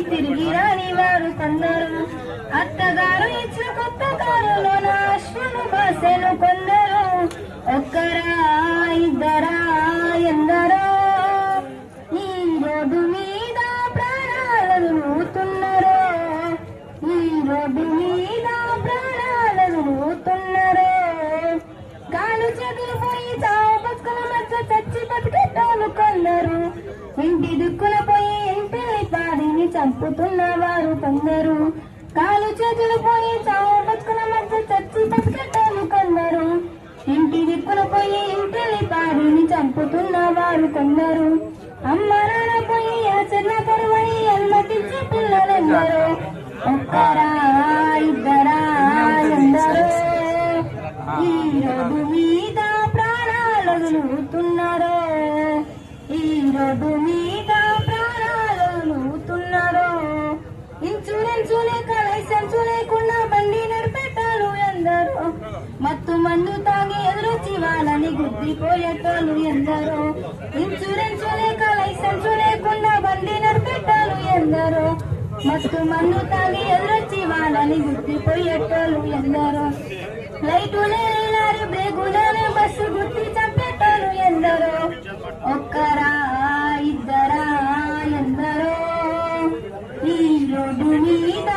తిరిగి రాని వారు కొందరు. అత్తగారు ఇచ్చిన కొత్త కారులోన అశ్వను బాసెను కొందరు. ఒక్కరా ఇద్దరా ఎందరో ఈ రోడ్డు మీద ప్రాణాలను నూతున్నరో. ఈ రోడ్డు మీద ప్రాణాలను నూతున్నరో. కాలు చేతులు పోయి చావు బతుకుల మధ్య చచ్చి బతికెట్టాలు కొందరు. ఇంటి దిక్కున పోయి ఇంటిని పాడిని చంపుతున్న వారు కొందరు. కాలు చేతులు పోయి చావు బతుకుల మధ్య చచ్చి బతికెట్టాలు కొందరు. ఇంటి దిక్కున పోయి ఇంటిని పాడిని చంపుతున్న వారు కొందరు. అమ్మ నాన్న పోయి ఆచరణ కరువై అనుమతించే పిల్లలెందరో. ఒక్కరా ఇద్దరా ఎందరో ఈ రోడ్డు మీద ప్రాణాలను నూతున్నరో. ఈ రోడ్డు మీద ప్రాణాలను నూతున్నరో. ఇన్సూరెన్స్ లేక లైసెన్స్ లేకుండా బండి నడిపెట్టాలు ఎందరో. మత్తు మందు తాగి ఎదురొచ్చి వాళ్ళని గుద్దిపోయేటోళ్ళు ఎందరో. ఇన్సూరెన్స్ లేక లైసెన్స్ లేకుండా బండి నడిపెట్టాలు ఎందరో. మత్తు మందు తాగి ఎదురొచ్చి వాళ్ళని గుద్దిపోయేటోళ్ళు ఎందరో. లైటు లేని లారీ బ్రేకు లేని బస్సు గుద్ది చంపేటోళ్ళు ఎందరో. ఒక్కరా ఇద్దరా ఎందరో ఈ రోడ్డు మీద